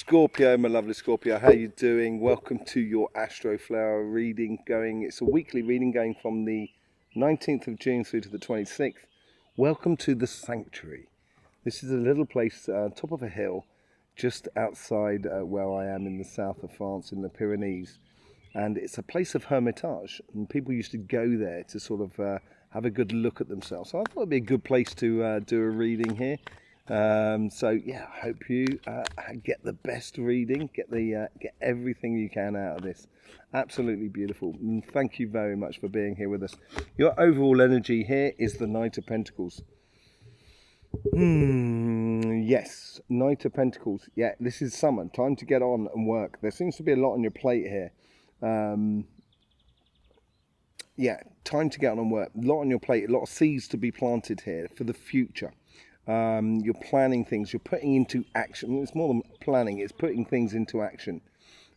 Scorpio, my lovely Scorpio, how you doing? Welcome to your Astroflower reading going. It's a weekly reading going from the 19th of June through to the 26th. Welcome to the Sanctuary. This is a little place, top of a hill, just outside where I am in the south of France, in the Pyrenees. And it's a place of hermitage, and people used to go there to sort of have a good look at themselves. So I thought it'd be a good place to do a reading here. So yeah, I hope you get the best reading, get everything you can out of this. Absolutely beautiful, and thank you very much for being here with us. Your overall energy here is the Knight of Pentacles. Yes, Knight of Pentacles. Yeah, this is summer, time to get on and work. There seems to be a lot on your plate here. Yeah, time to get on and work. A lot on your plate, a lot of seeds to be planted here for the future. You're planning things, you're putting into action. It's more than planning, it's putting things into action.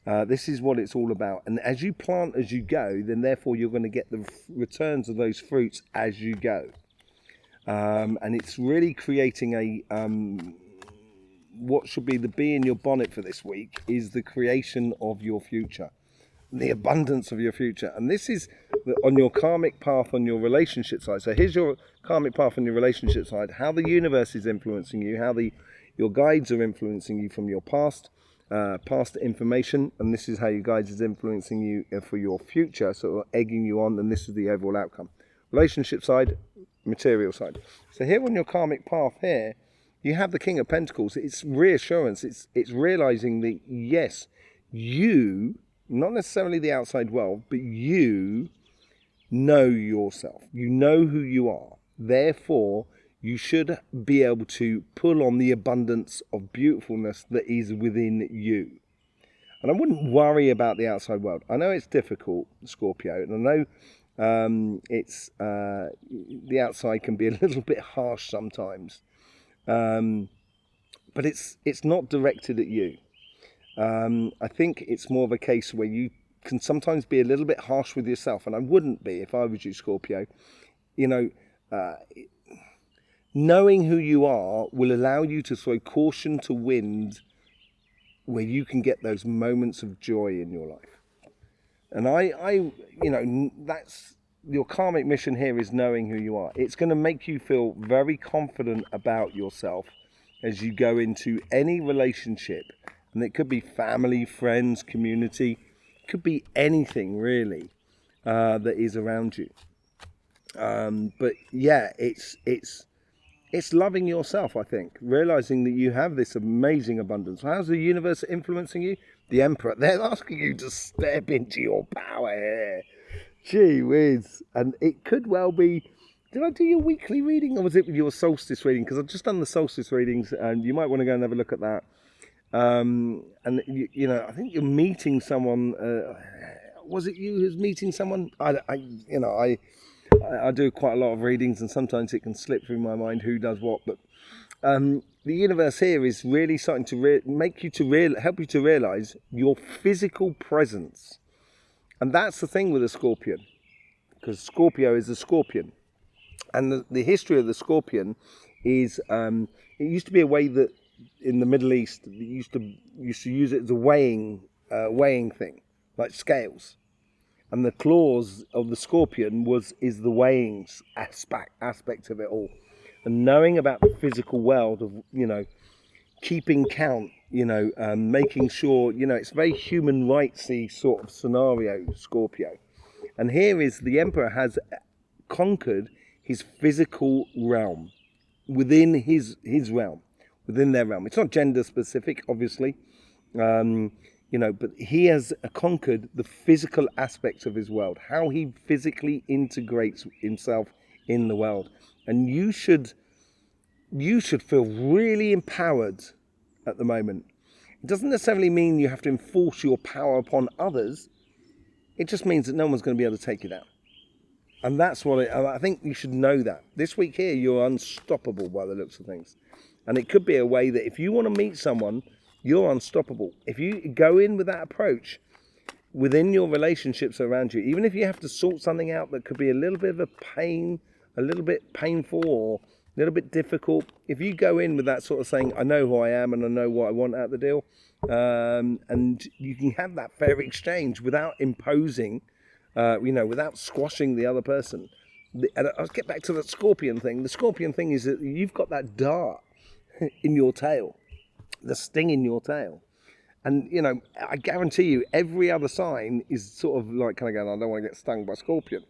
This is what it's all about. And as you plant as you go, then therefore you're going to get the returns of those fruits as you go. And it's really creating a, what should be the bee in your bonnet for this week is the creation of your future. The abundance of your future. And this is on your karmic path on your relationship side. So here's your karmic path on your relationship side, how the universe is influencing you, how your guides are influencing you from your past information, and this is how your guides is influencing you for your future, so egging you on, and this is the overall outcome. Relationship side, material side. So here on your karmic path here, you have the King of Pentacles. It's reassurance, it's realizing that yes, you, not necessarily the outside world, but you know yourself. You know who you are. Therefore, you should be able to pull on the abundance of beautifulness that is within you. And I wouldn't worry about the outside world. I know it's difficult, Scorpio, and I know the outside can be a little bit harsh sometimes. But it's not directed at you. I think it's more of a case where you can sometimes be a little bit harsh with yourself, and I wouldn't be if I was you, Scorpio. You know, knowing who you are will allow you to throw caution to wind where you can get those moments of joy in your life. And you know, that's your karmic mission here, is knowing who you are. It's going to make you feel very confident about yourself as you go into any relationship. And it could be family, friends, community. It could be anything really that is around you. But yeah, it's loving yourself, I think. Realizing that you have this amazing abundance. How's the universe influencing you? The Emperor. They're asking you to step into your power here. Gee whiz. And it could well be... Did I do your weekly reading, or was it your solstice reading? Because I've just done the solstice readings, and you might want to go and have a look at that. And you know, I think you're meeting someone. Was it you who's meeting someone? I do quite a lot of readings, and sometimes it can slip through my mind who does what. But the universe here is really starting to help you to realize your physical presence, and that's the thing with a Scorpion, because Scorpio is a Scorpion, and the history of the Scorpion is it used to be a way that in the Middle East they used to use it as a weighing thing, like scales. And the claws of the Scorpion is the weighing aspect of it all, and knowing about the physical world of, you know, keeping count, you know, making sure, you know, it's a very human rightsy sort of scenario, Scorpio. And here is the Emperor has conquered his physical realm within his realm, within their realm. It's not gender specific, obviously. You know, but he has conquered the physical aspects of his world, how he physically integrates himself in the world. And you should feel really empowered at the moment. It doesn't necessarily mean you have to enforce your power upon others. It just means that no one's going to be able to take you down. And that's what I think you should know that. This week here, you're unstoppable by the looks of things. And it could be a way that if you want to meet someone, you're unstoppable. If you go in with that approach within your relationships around you, even if you have to sort something out that could be a little bit of a pain, a little bit painful or a little bit difficult, if you go in with that sort of saying, I know who I am and I know what I want out of the deal, and you can have that fair exchange without imposing, without squashing the other person. And I'll get back to the scorpion thing. The scorpion thing is that you've got that dart in your tail, the sting in your tail. And, I guarantee you every other sign is sort of like kind of going, I don't want to get stung by a scorpion,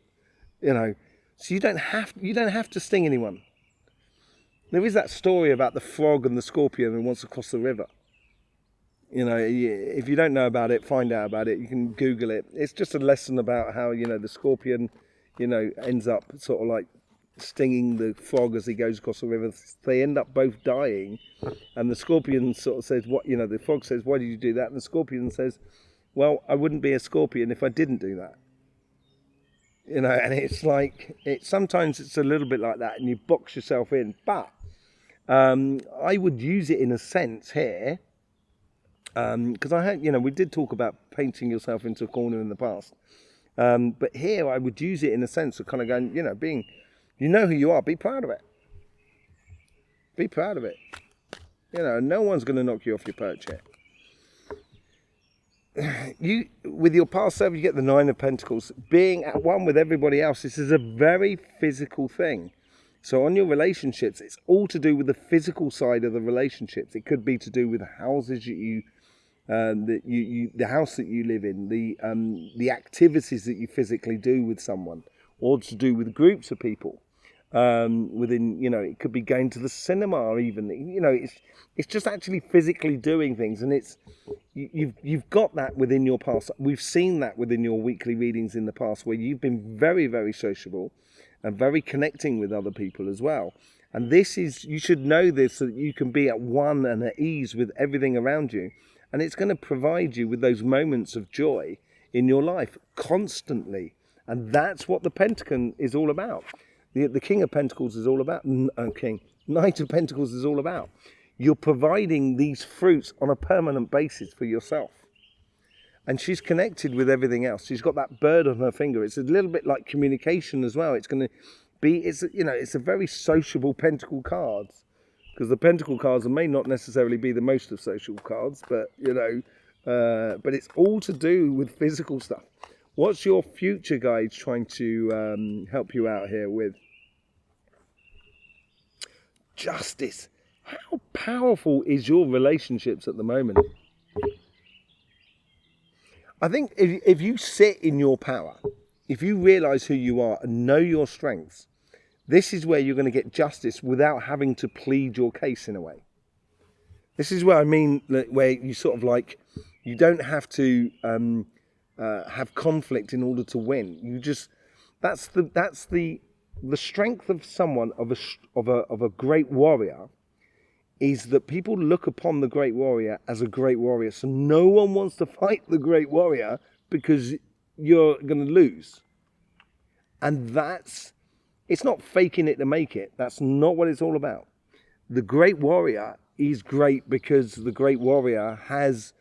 So you don't have to sting anyone. There is that story about the frog and the scorpion who wants to cross the river. If you don't know about it, find out about it. You can Google it. It's just a lesson about how, the scorpion, ends up sort of like stinging the frog as he goes across the river. They end up both dying. And the scorpion sort of says, the frog says, why did you do that? And the scorpion says, well, I wouldn't be a scorpion if I didn't do that. And it's like, sometimes it's a little bit like that and you box yourself in. But I would use it in a sense here, because I had, we did talk about painting yourself into a corner in the past. But here I would use it in a sense of kind of going, being, who you are, be proud of it. Be proud of it. No one's going to knock you off your perch here. With your past self, you get the 9 of Pentacles. Being at one with everybody else, this is a very physical thing. So on your relationships, it's all to do with the physical side of the relationships. It could be to do with houses the house that you live in, the activities that you physically do with someone, or to do with groups of people. It could be going to the cinema even. It's just actually physically doing things, and you've got that within your past. We've seen that within your weekly readings in the past, where you've been very, very sociable and very connecting with other people as well. And you should know this, so that you can be at one and at ease with everything around you. And it's going to provide you with those moments of joy in your life constantly. And that's what the Pentagon is all about. The King of Pentacles is all about, Knight of Pentacles is all about. You're providing these fruits on a permanent basis for yourself. And she's connected with everything else. She's got that bird on her finger. It's a little bit like communication as well. It's going to be, it's a very sociable Pentacle cards. Because the Pentacle cards may not necessarily be the most of social cards, but, but it's all to do with physical stuff. What's your future guide trying to help you out here with? Justice. How powerful is your relationships at the moment? I think if you sit in your power, if you realise who you are and know your strengths, this is where you're going to get justice without having to plead your case in a way. This is where I mean, where you sort of like, you don't have to have conflict in order to win. You just, that's the strength of someone, of a great warrior, is that people look upon the great warrior as a great warrior. So no one wants to fight the great warrior because you're going to lose. And it's not faking it to make it. That's not what it's all about. The great warrior is great because the great warrior has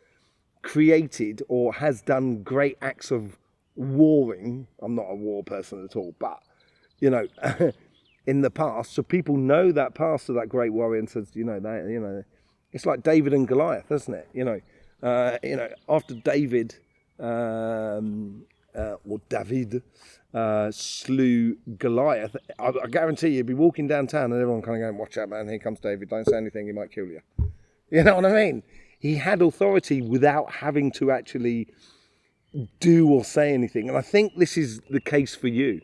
created or has done great acts of warring. I'm not a war person at all, but, in the past. So people know that past of that great warrior and says, it's like David and Goliath, isn't it? After David, or David, slew Goliath, I guarantee you'd be walking downtown and everyone kind of going, watch out, man, here comes David, don't say anything, he might kill you. You know what I mean? He had authority without having to actually do or say anything. And I think this is the case for you.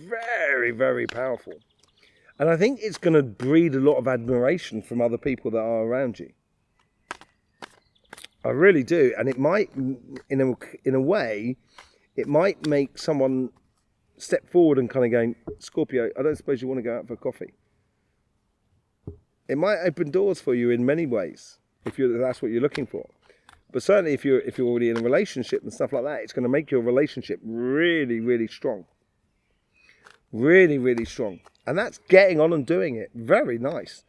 Very, very powerful. And I think it's going to breed a lot of admiration from other people that are around you. I really do. And it might, in a way, it might make someone step forward and kind of going, Scorpio, I don't suppose you want to go out for coffee. It might open doors for you in many ways, if that's what you're looking for. But certainly if you're already in a relationship and stuff like that, it's going to make your relationship really, really strong. Really, really strong. And that's getting on and doing it. Very nice.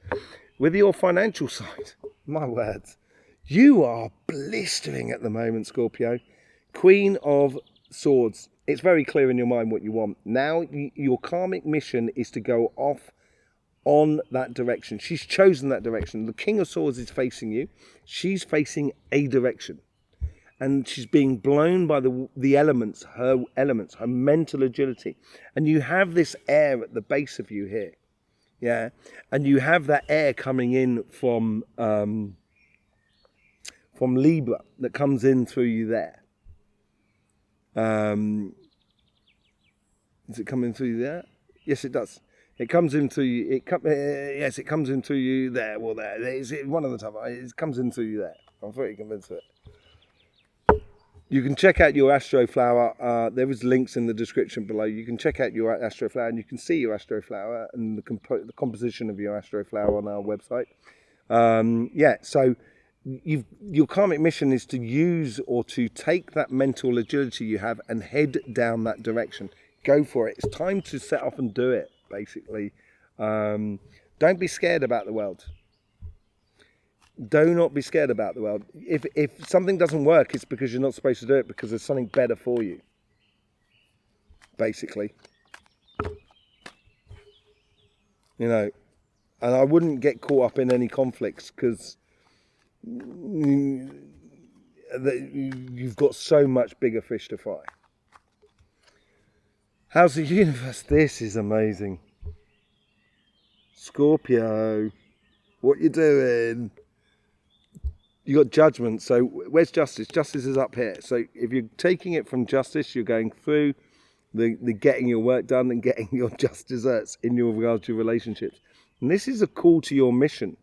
With your financial side, my words, you are blistering at the moment, Scorpio. Queen of Swords. It's very clear in your mind what you want. Now, your karmic mission is to go off on that direction. She's chosen that direction. The King of Swords is facing you. She's facing a direction. And she's being blown by the elements, her mental agility. And you have this air at the base of you here. Yeah. And you have that air coming in from Libra that comes in through you there. Is it coming through there? Yes, it does. It comes in through you. Yes, it comes in through you there. Well, there. It's one of the time. It comes in through you there. I'm pretty convinced of it. You can check out your Astroflower. There is links in the description below. You can check out your Astroflower, and you can see your Astroflower and the composition of your Astroflower on our website. So your karmic mission is to use or to take that mental agility you have and head down that direction. Go for it. It's time to set off and do it, basically. Don't be scared about the world. Do not be scared about the world. If something doesn't work, it's because you're not supposed to do it, because there's something better for you, basically. You know, and I wouldn't get caught up in any conflicts, because you've got so much bigger fish to fry. How's the universe? This is amazing. Scorpio, what you doing? You got judgment. So where's justice? Justice is up here. So if you're taking it from justice, you're going through the getting your work done and getting your just desserts in your regard to your relationships. And this is a call to your mission.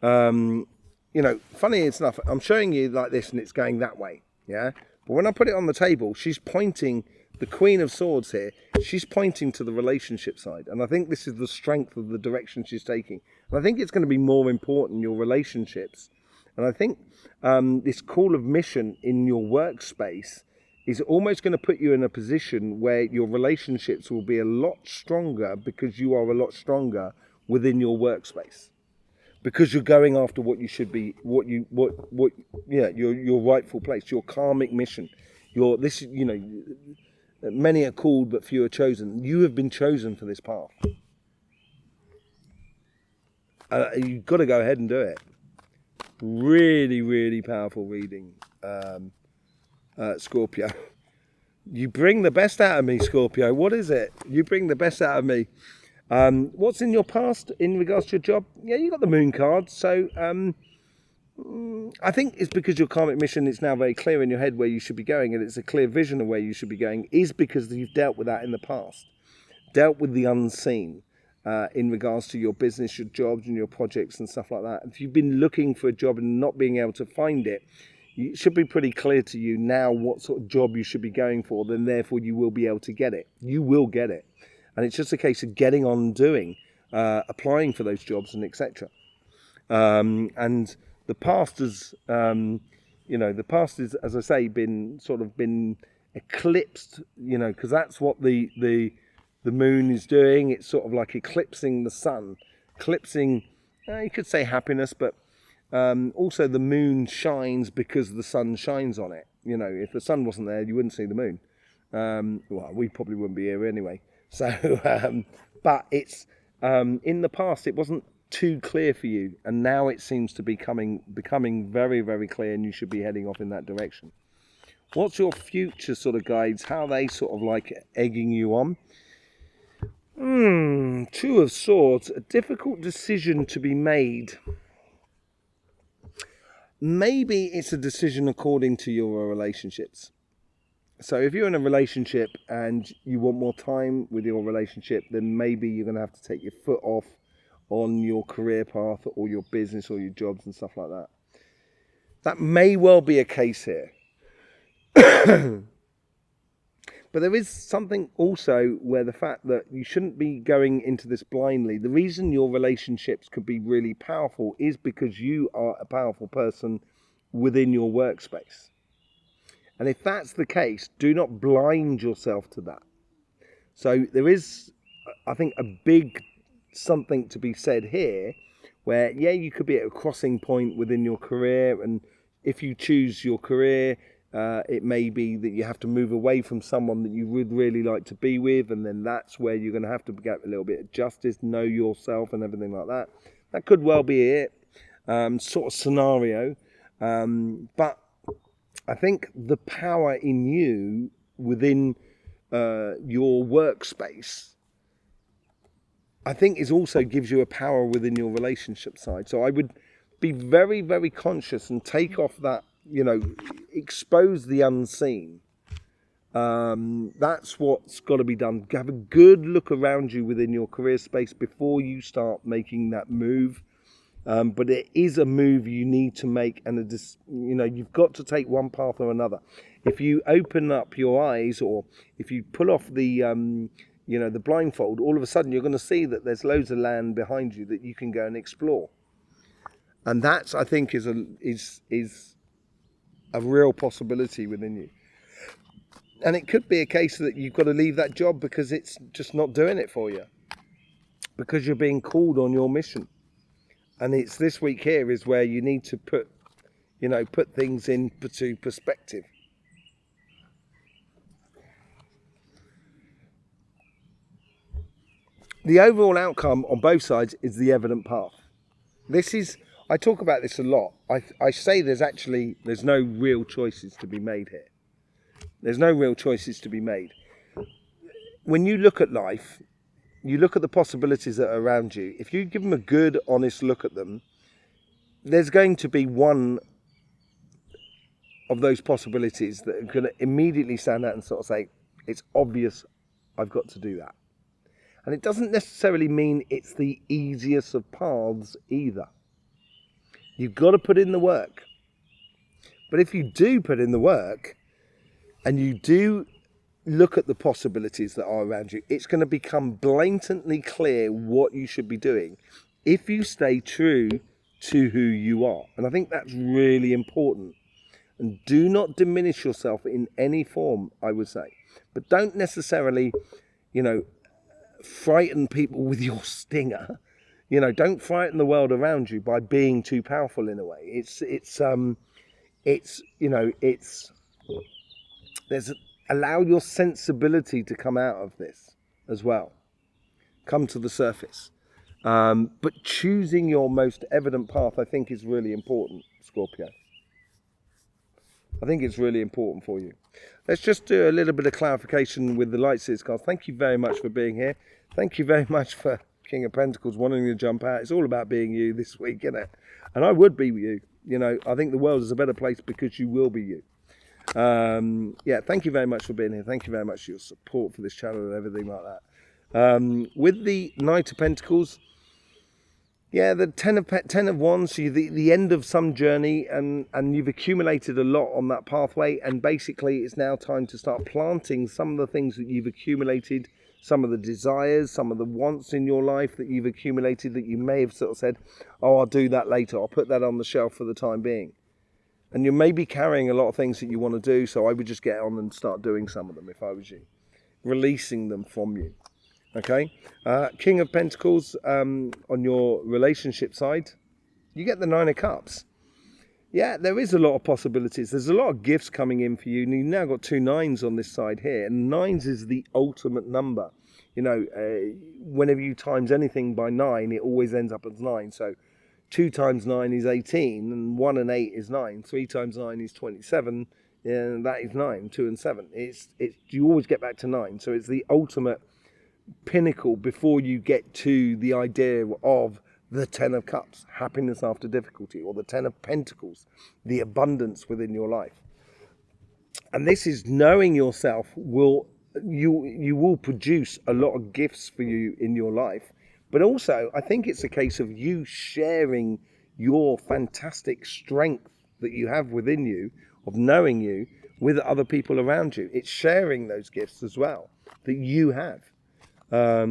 You know, funny enough, I'm showing you like this and it's going that way. Yeah. But when I put it on the table, she's pointing, the Queen of Swords here, she's pointing to the relationship side. And I think this is the strength of the direction she's taking. And I think it's going to be more important, your relationships. And I think this call of mission in your workspace is almost going to put you in a position where your relationships will be a lot stronger, because you are a lot stronger within your workspace. Because you're going after what you should be, your rightful place, your karmic mission. Many are called but few are chosen. You have been chosen for this path. You've got to go ahead and do it. Really, really powerful reading, Scorpio. You bring the best out of me, Scorpio. What is it? You bring the best out of me. What's in your past in regards to your job? Yeah, you got the moon card. So I think it's because your karmic mission is now very clear in your head where you should be going, and it's a clear vision of where you should be going, is because you've dealt with that in the past. Dealt with the unseen in regards to your business, your jobs and your projects and stuff like that. If you've been looking for a job and not being able to find it, it should be pretty clear to you now what sort of job you should be going for, then therefore you will be able to get it. You will get it. And it's just a case of getting on doing, applying for those jobs and etc. And the past has, as I say, been eclipsed, because that's what the moon is doing. It's sort of like eclipsing the sun, eclipsing, you could say happiness, but also the moon shines because the sun shines on it. If the sun wasn't there, you wouldn't see the moon. Well, we probably wouldn't be here anyway. So, but it's in the past it wasn't too clear for you, and now it seems to be becoming very, very clear, and you should be heading off in that direction. What's your future sort of guides? How are they sort of like egging you on? Two of Swords, a difficult decision to be made. Maybe it's a decision according to your relationships. So if you're in a relationship and you want more time with your relationship, then maybe you're going to have to take your foot off on your career path or your business or your jobs and stuff like that. That may well be a case here. But there is something also where the fact that you shouldn't be going into this blindly. The reason your relationships could be really powerful is because you are a powerful person within your workspace. And if that's the case, do not blind yourself to that. So there is, I think, a big something to be said here where, yeah, you could be at a crossing point within your career. And if you choose your career, It may be that you have to move away from someone that you would really like to be with, and then that's where you're going to have to get a little bit of justice, know yourself and everything like that. That could well be it, sort of scenario. But I think the power in you within your workspace, I think is also gives you a power within your relationship side. So I would be very, very conscious and take off that, expose the unseen. That's what's got to be done. Have a good look around you within your career space before you start making that move. But it is a move you need to make, and you've got to take one path or another. If you open up your eyes, or if you pull off the the blindfold, all of a sudden you're going to see that there's loads of land behind you that you can go and explore. And that's, I think, is a real possibility within you. And it could be a case that you've got to leave that job because it's just not doing it for you, because you're being called on your mission. And it's this week here is where you need to put things into perspective. The overall outcome on both sides is the evident path. I talk about this a lot. I say there's no real choices to be made here. There's no real choices to be made. When you look at life, you look at the possibilities that are around you. If you give them a good, honest look at them, there's going to be one of those possibilities that are going to immediately stand out and sort of say, it's obvious I've got to do that. And it doesn't necessarily mean it's the easiest of paths either. You've got to put in the work. But if you do put in the work and you do look at the possibilities that are around you, it's going to become blatantly clear what you should be doing if you stay true to who you are. And I think that's really important. And do not diminish yourself in any form, I would say. But don't necessarily, frighten people with your stinger. Don't frighten the world around you by being too powerful in a way. Allow your sensibility to come out of this as well. Come to the surface. But choosing your most evident path, I think, is really important, Scorpio. I think it's really important for you. Let's just do a little bit of clarification with the Light Seers cards. Thank you very much for being here. Thank you very much for King of Pentacles wanting to jump out. It's all about being you this week, isn't it? And I would be you. I think the world is a better place because you will be you. Thank you very much for being here. Thank you very much for your support for this channel and everything like that. With the Knight of Pentacles, the Ten of Wands, so the end of some journey, and you've accumulated a lot on that pathway, and basically it's now time to start planting some of the things that you've accumulated, some of the desires, some of the wants in your life that you've accumulated that you may have sort of said, oh, I'll do that later, I'll put that on the shelf for the time being. And you may be carrying a lot of things that you want to do, so I would just get on and start doing some of them if I was you. Releasing them from you. Okay? King of Pentacles, on your relationship side, you get the Nine of Cups. Yeah, there is a lot of possibilities. There's a lot of gifts coming in for you. And you've now got 2 9s on this side here. And 9s is the ultimate number. Whenever you times anything by 9, it always ends up as 9. So 2 times 9 is 18, and 1 and 8 is 9. 3 times 9 is 27, and that is 9. 2 and 7. You always get back to 9. So it's the ultimate pinnacle before you get to the idea of the 10 of Cups, happiness after difficulty, or the 10 of Pentacles, the abundance within your life. And this is knowing yourself you will produce a lot of gifts for you in your life. But also, I think it's a case of you sharing your fantastic strength that you have within you, of knowing you, with other people around you. It's sharing those gifts as well that you have. I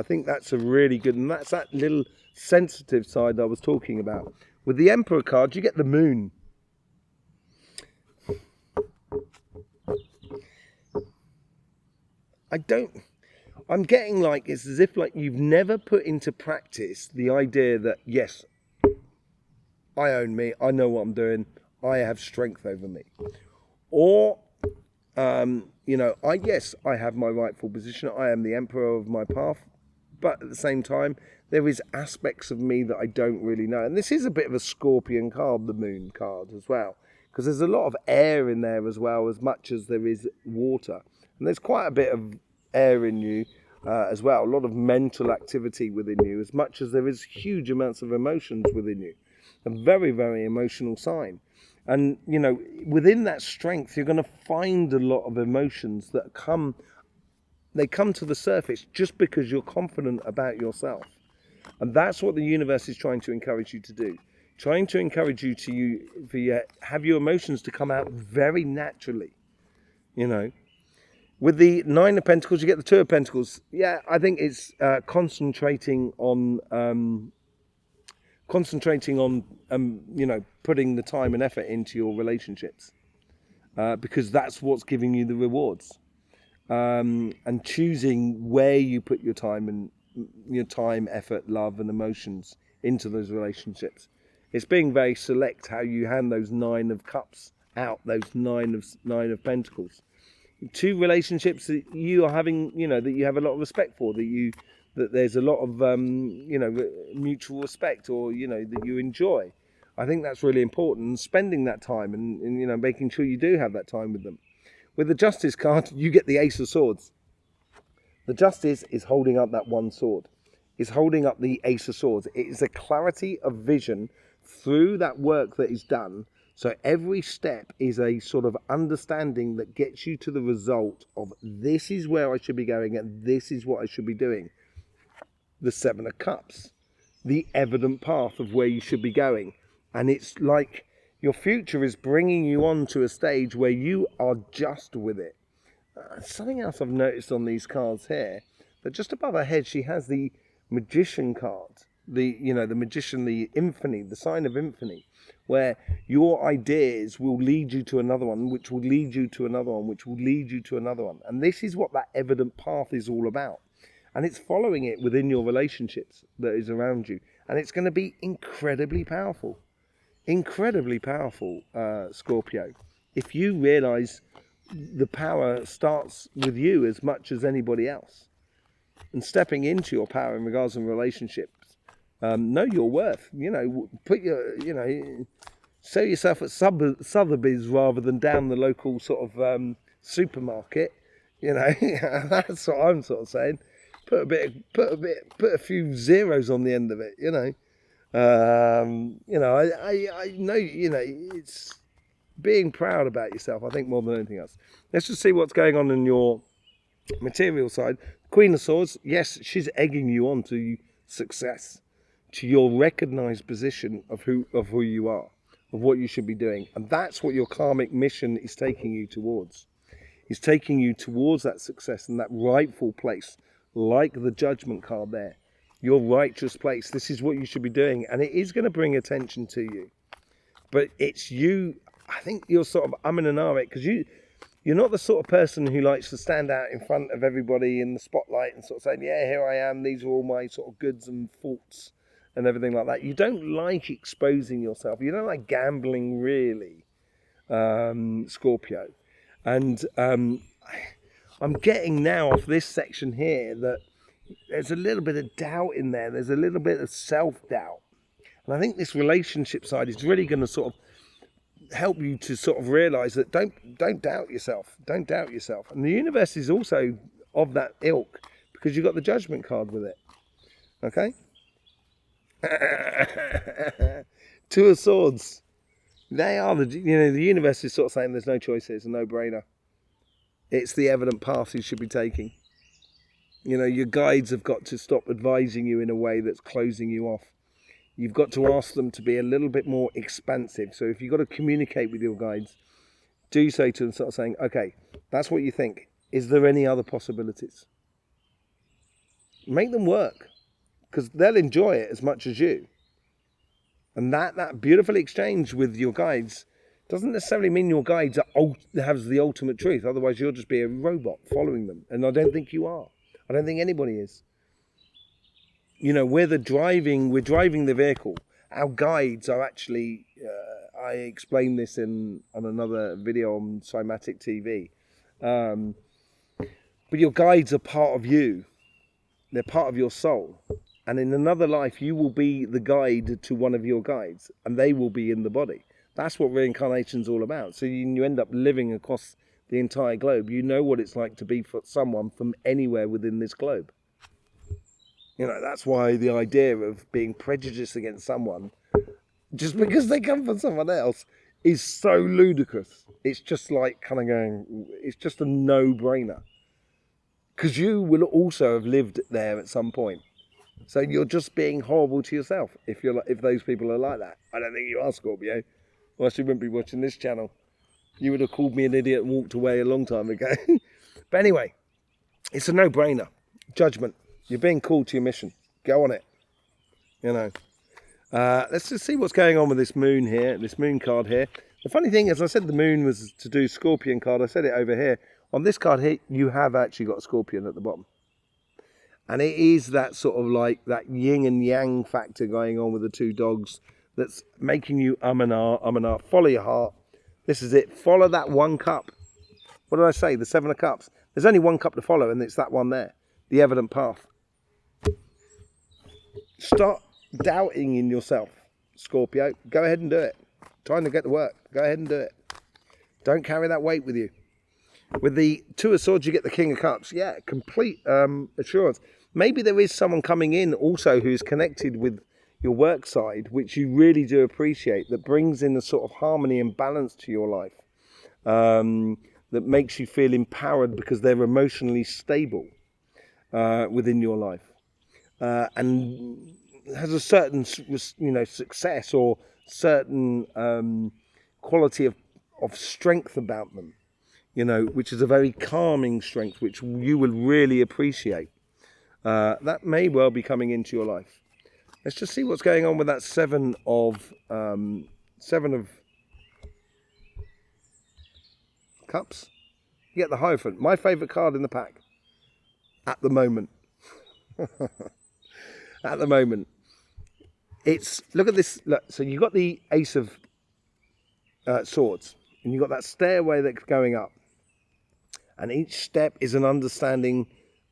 think that's a really good, and that's that little sensitive side I was talking about. With the Emperor card, you get the Moon. I'm getting like, it's as if like you've never put into practice the idea that, yes, I own me, I know what I'm doing, I have strength over me. Or, you know, I have my rightful position. I am the emperor of my path. But at the same time, there is aspects of me that I don't really know. And this is a bit of a Scorpion card, the moon card as well. Because there's a lot of air in there as well, as much as there is water. And there's quite a bit of air in you as well. A lot of mental activity within you, as much as there is huge amounts of emotions within you. A very, very emotional sign. And, you know, within that strength, you're going to find a lot of emotions that come to the surface just because you're confident about yourself. And that's what the universe is trying to encourage you to do. Trying to encourage you to have your emotions to come out very naturally, you know. With the Nine of Pentacles, you get the Two of Pentacles. Yeah, I think it's concentrating on, you know, putting the time and effort into your relationships, because that's what's giving you the rewards, and choosing where you put your time, effort, love, and emotions into those relationships. It's being very select how you hand those Nine of Cups out, those Nine of Pentacles. Two relationships that you are having, you know, that you have a lot of respect for, that there's a lot of, you know, mutual respect, or, you know, that you enjoy. I think that's really important, spending that time and, you know, making sure you do have that time with them. With the Justice card, you get the Ace of Swords. The Justice is holding up that one sword, is holding up the Ace of Swords. It is a clarity of vision through that work that is done. So every step is a sort of understanding that gets you to the result of, this is where I should be going and this is what I should be doing. The Seven of Cups, the evident path of where you should be going. And it's like your future is bringing you on to a stage where you are just with it. Something else I've noticed on these cards here, that just above her head she has the Magician card. The Magician, the Infinity, the sign of Infinity, where your ideas will lead you to another one, which will lead you to another one, which will lead you to another one. And this is what that evident path is all about. And it's following it within your relationships that is around you. And it's going to be incredibly powerful. Incredibly powerful, Scorpio. If you realise the power starts with you as much as anybody else. And stepping into your power in regards to relationships. Know your worth. You know, sell yourself at Sotheby's rather than down the local sort of supermarket. You know, that's what I'm sort of saying. Put a few zeros on the end of it. You know, I know. You know, it's being proud about yourself. I think more than anything else. Let's just see what's going on in your material side. Queen of Swords. Yes, she's egging you on to success, to your recognized position of who you are, of what you should be doing. And that's what your karmic mission is taking you towards. It's taking you towards that success and that rightful place, like the Judgment card there. Your righteous place. This is what you should be doing. And it is going to bring attention to you. But it's you, I think you're sort of umming and ahhing, because you're not the sort of person who likes to stand out in front of everybody in the spotlight and sort of saying, yeah, here I am, these are all my sort of goods and faults and everything like that. You don't like exposing yourself. You don't like gambling, really, Scorpio. And I'm getting now off this section here that there's a little bit of doubt in there. There's a little bit of self-doubt. And I think this relationship side is really going to sort of help you to sort of realise that don't doubt yourself. Don't doubt yourself. And the universe is also of that ilk, because you've got the Judgment card with it. Okay? Two of Swords. They are the universe is sort of saying there's no choice, it's a no-brainer. It's the evident path you should be taking. You know, your guides have got to stop advising you in a way that's closing you off. You've got to ask them to be a little bit more expansive. So if you've got to communicate with your guides, do say to them, sort of saying, okay, that's what you think. Is there any other possibilities? Make them work, because they'll enjoy it as much as you. And that beautiful exchange with your guides doesn't necessarily mean your guides have the ultimate truth. Otherwise, you'll just be a robot following them. And I don't think you are. I don't think anybody is. You know, we're driving the vehicle. Our guides are actually, I explained this on another video on Cymatic TV. But your guides are part of you. They're part of your soul. And in another life, you will be the guide to one of your guides, and they will be in the body. That's what reincarnation's all about. So you end up living across the entire globe. You know what it's like to be for someone from anywhere within this globe. You know, that's why the idea of being prejudiced against someone just because they come from someone else is so ludicrous. It's just like kind of going, it's just a no-brainer. Because you will also have lived there at some point. So you're just being horrible to yourself if those people are like that. I don't think you are, Scorpio. Or else you wouldn't be watching this channel. You would have called me an idiot and walked away a long time ago. But anyway, it's a no-brainer. Judgment. You're being called to your mission. Go on it. You know. Let's just see what's going on with this moon here, this moon card here. The funny thing is, I said the moon was to do Scorpion card. I said it over here. On this card here, you have actually got a Scorpion at the bottom. And it is that sort of like that yin and yang factor going on with the two dogs that's making you and ah. Follow your heart. This is it. Follow that one cup. What did I say? The 7 of Cups. There's only one cup to follow, and it's that one there. The evident path. Start doubting in yourself, Scorpio. Go ahead and do it. Time to get to work. Go ahead and do it. Don't carry that weight with you. With the 2 of Swords, you get the King of Cups. Yeah, complete assurance. Maybe there is someone coming in also who's connected with your work side, which you really do appreciate, that brings in a sort of harmony and balance to your life, that makes you feel empowered because they're emotionally stable within your life, and has a certain, success or certain quality of strength about them, which is a very calming strength, which you will really appreciate. That may well be coming into your life. Let's just see what's going on with that 7 of Cups. You get the Hierophant, my favourite card in the pack at the moment. At the moment, look at this. Look, so you got the Ace of Swords, and you got that stairway that's going up, and each step is an understanding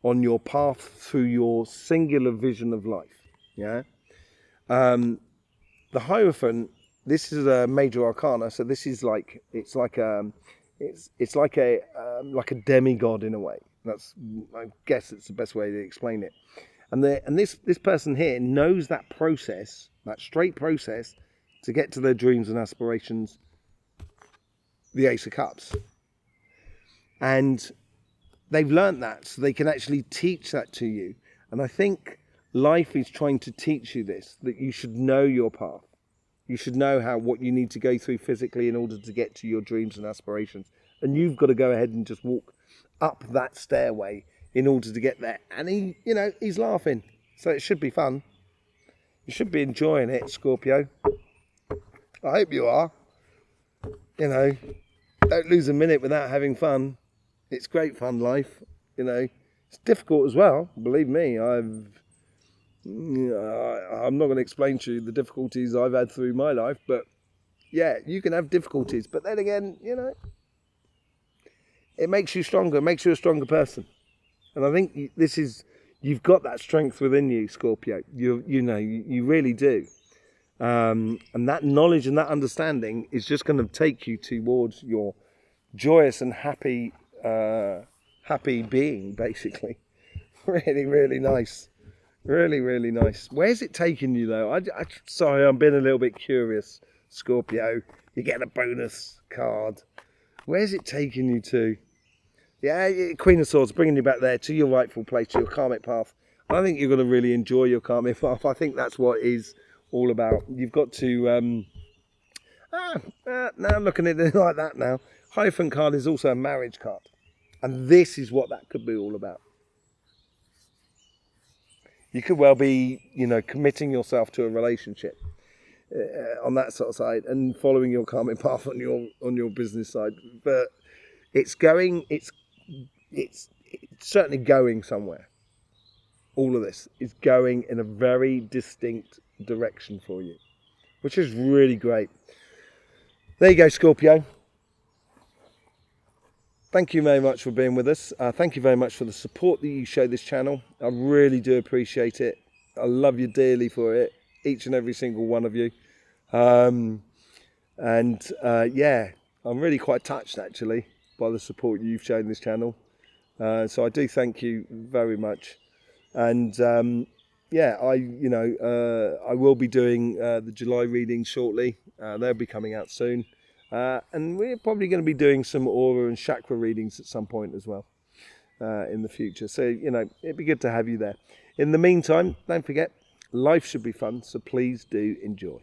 on your path through your singular vision of life. Yeah. The Hierophant, this is a major arcana, so this is like like a demigod in a way. I guess it's the best way to explain it. And this person here knows that process, that straight process to get to their dreams and aspirations, the Ace of Cups. And they've learnt that, so they can actually teach that to you. And I think life is trying to teach you this, that you should know your path. You should know what you need to go through physically in order to get to your dreams and aspirations. And you've got to go ahead and just walk up that stairway in order to get there. And he's laughing. So it should be fun. You should be enjoying it, Scorpio. I hope you are. Don't lose a minute without having fun. It's great fun, life. It's difficult as well. Believe me, I'm not going to explain to you the difficulties I've had through my life, but yeah, you can have difficulties. But then again, it makes you stronger, makes you a stronger person. And I think you've got that strength within you, Scorpio. You really do. And that knowledge and that understanding is just going to take you towards your joyous and happy being, basically. Really, really nice. Really, really nice. Where's it taking you, though? Sorry, I'm being a little bit curious, Scorpio. You get a bonus card. Where's it taking you to? Yeah, Queen of Swords, bringing you back there to your rightful place, to your karmic path. I think you're going to really enjoy your karmic path. I think that's what it is all about. You've got to... now I'm looking at it like that now. Hierophant card is also a marriage card. And this is what that could be all about. You could well be, committing yourself to a relationship on that sort of side and following your karmic path on your business side. But it's certainly going somewhere. All of this is going in a very distinct direction for you, which is really great. There you go, Scorpio. Thank you very much for being with us. Thank you very much for the support that you show this channel. I really do appreciate it. I love you dearly for it, each and every single one of you. Yeah, I'm really quite touched actually by the support you've shown this channel. So I do thank you very much. And yeah, I will be doing the July reading shortly. They'll be coming out soon. And we're probably going to be doing some aura and chakra readings at some point as well in the future. So, it'd be good to have you there. In the meantime, don't forget, life should be fun, so please do enjoy.